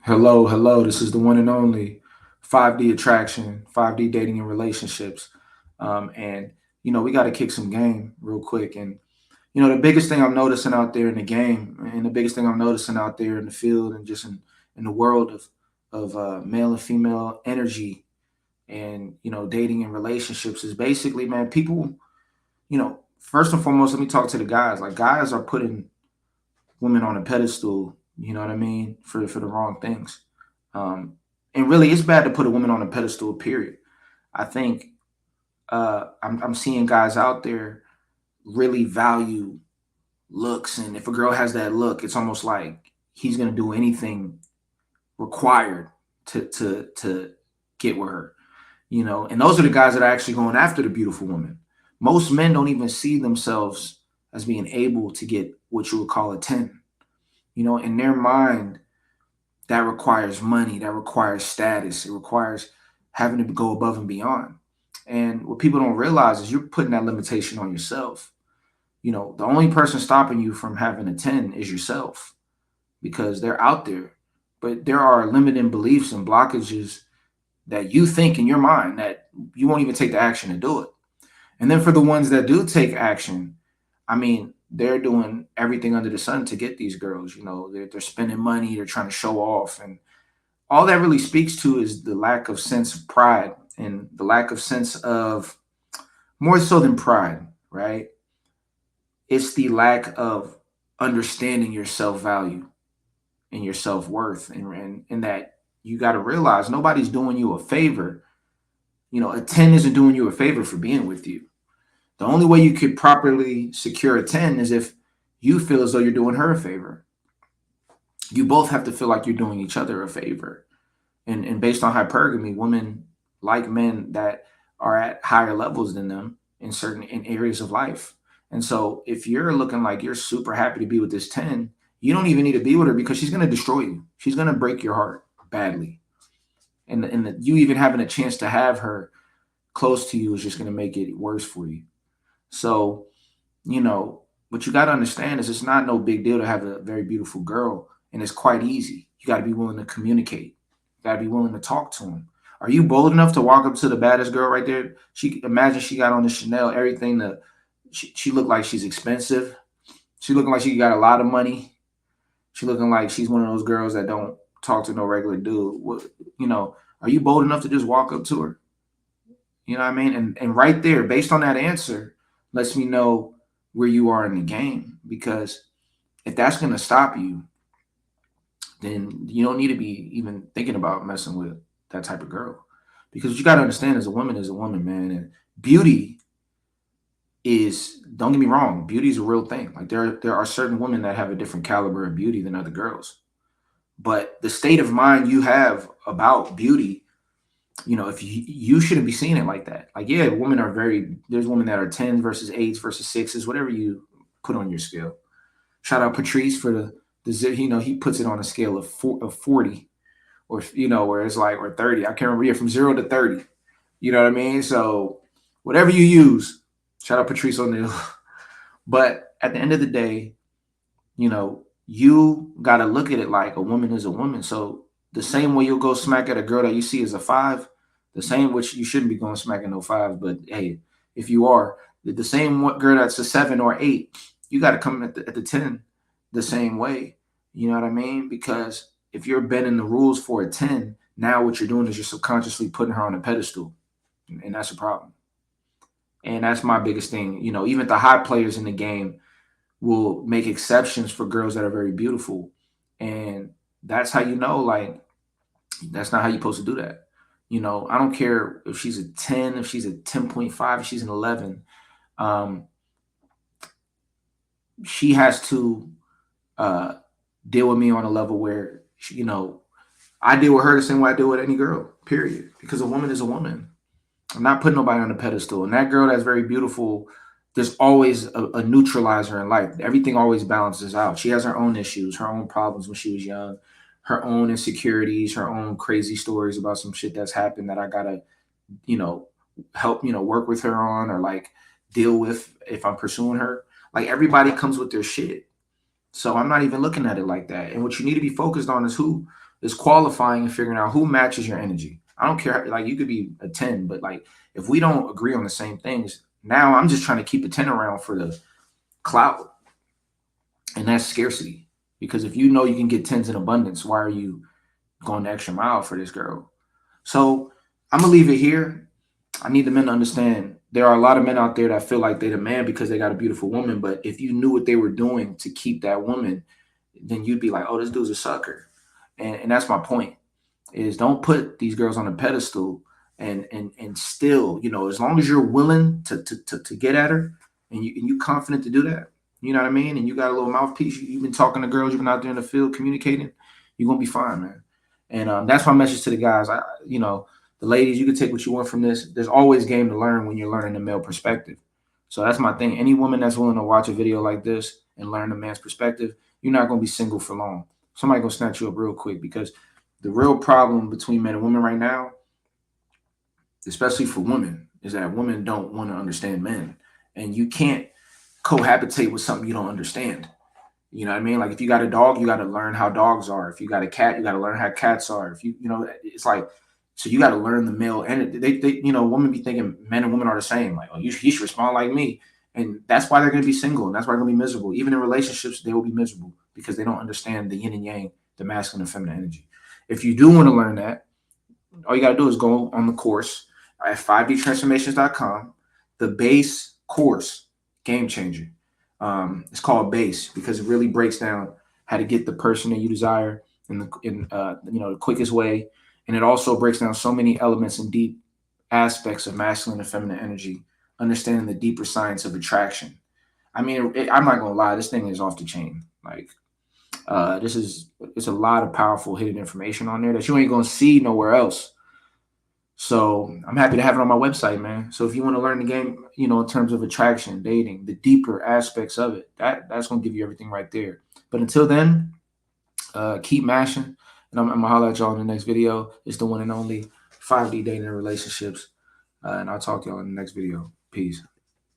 Hello, hello. This is the one and only 5D attraction, 5D dating and relationships. And we got to kick some game real quick. And the biggest thing I'm noticing out there in the game, and the biggest thing I'm noticing out there in the field, and just in the world of male and female energy, and dating and relationships is basically, man, people. First and foremost, let me talk to the guys. Like, guys are putting women on a pedestal, you know what I mean, for the wrong things. Um, and really, it's bad to put a woman on a pedestal. Period. I think I'm seeing guys out there really value looks, and if a girl has that look, it's almost like he's gonna do anything required to get with her. And those are the guys that are actually going after the beautiful woman. Most men don't even see themselves as being able to get what you would call a 10. In their mind, that requires money, that requires status, it requires having to go above and beyond. And what people don't realize is you're putting that limitation on yourself. The only person stopping you from having a 10 is yourself, because they're out there. But there are limiting beliefs and blockages that you think in your mind that you won't even take the action to do it. And then for the ones that do take action, I mean, they're doing everything under the sun to get these girls. They're spending money, they're trying to show off. And all that really speaks to is the lack of sense of pride, and the lack of sense of, more so than pride, right? It's the lack of understanding your self value and your self worth. And that you got to realize nobody's doing you a favor. A 10 isn't doing you a favor for being with you. The only way you could properly secure a 10 is if you feel as though you're doing her a favor. You both have to feel like you're doing each other a favor. And based on hypergamy, women like men that are at higher levels than them in areas of life. And so if you're looking like you're super happy to be with this 10, you don't even need to be with her, because she's going to destroy you. She's going to break your heart badly. And you even having a chance to have her close to you is just going to make it worse for you. So, what you got to understand is it's not no big deal to have a very beautiful girl, and it's quite easy. You got to be willing to communicate. You got to be willing to talk to them. Are you bold enough to walk up to the baddest girl right there? Imagine she got on the Chanel, everything. She looked like she's expensive. She looking like she got a lot of money. She looking like she's one of those girls that don't talk to no regular dude. Are you bold enough to just walk up to her? You know what I mean? And right there, based on that answer, lets me know where you are in the game. Because if that's gonna stop you, then you don't need to be even thinking about messing with that type of girl. Because what you gotta understand is a woman, man. And beauty is, don't get me wrong, beauty is a real thing. Like, there are certain women that have a different caliber of beauty than other girls. But the state of mind you have about beauty, if you shouldn't be seeing it like that. Like, yeah, there's women that are 10s versus 8s versus 6s, whatever you put on your scale. Shout out Patrice for he puts it on a scale of 40, or, where it's like, or 30. I can't remember, yeah, from 0 to 30. You know what I mean? So whatever you use, shout out Patrice on this. But at the end of the day, you got to look at it like a woman is a woman. So the same way you'll go smack at a girl that you see as a 5, the same, which you shouldn't be going smack at no 5, but hey, if you are, the same girl that's a 7 or 8, you got to come at the 10 the same way. You know what I mean? Because if you're bending the rules for a 10, now what you're doing is you're subconsciously putting her on a pedestal, and that's a problem. And that's my biggest thing. Even the high players in the game will make exceptions for girls that are very beautiful. And that's how like, that's not how you're supposed to do that. I don't care if she's a 10, if she's a 10.5, if she's an 11. Um, she has to deal with me on a level where, I deal with her the same way I deal with any girl, period. Because a woman is a woman. I'm not putting nobody on a pedestal. And that girl that's very beautiful, there's always a neutralizer in life. Everything always balances out. She has her own issues, her own problems when she was young, her own insecurities, her own crazy stories about some shit that's happened that I gotta, you know, help, work with her on, or like deal with if I'm pursuing her. Like, everybody comes with their shit. So I'm not even looking at it like that. And what you need to be focused on is It's qualifying and figuring out who matches your energy. I don't care. Like you could be a 10, but like if we don't agree on the same things, now I'm just trying to keep a 10 around for the clout, and that's scarcity. Because if you know you can get tens in abundance, why are you going the extra mile for this girl? So I'm gonna leave it here. I need the men to understand there are a lot of men out there that feel like they're the man because they got a beautiful woman. But if you knew what they were doing to keep that woman, then you'd be like, oh, this dude's a sucker. And that's my point is don't put these girls on a pedestal and still, as long as you're willing to get at her and you confident to do that, you know what I mean? And you got a little mouthpiece, you've been talking to girls, you've been out there in the field communicating, you're gonna be fine, man. And that's my message to the guys. The ladies, you can take what you want from this. There's always game to learn when you're learning the male perspective. So that's my thing. Any woman that's willing to watch a video like this and learn the man's perspective, you're not gonna be single for long. Somebody gonna snatch you up real quick because the real problem between men and women right now, especially for women, is that women don't want to understand men. And you can't cohabitate with something you don't understand. You know what I mean? Like if you got a dog, you got to learn how dogs are. If you got a cat, you got to learn how cats are. If it's like, so you got to learn the male. And women be thinking men and women are the same. Like, oh, he should respond like me. And that's why they're going to be single. And that's why they're going to be miserable. Even in relationships, they will be miserable because they don't understand the yin and yang, the masculine and feminine energy. If you do want to learn that, all you got to do is go on the course at 5dtransformations.com, the base course, game changer. It's called base because it really breaks down how to get the person that you desire in the quickest way, and it also breaks down so many elements and deep aspects of masculine and feminine energy, understanding the deeper science of attraction. I mean, I'm not gonna lie, this thing is off the chain. Like, it's a lot of powerful hidden information on there that you ain't gonna see nowhere else. So I'm happy to have it on my website, man. So if you want to learn the game, in terms of attraction, dating, the deeper aspects of it, that's gonna give you everything right there. But until then, keep mashing, and I'm gonna holler at y'all in the next video. It's the one and only 5D dating and relationships, and I'll talk to y'all in the next video. Peace.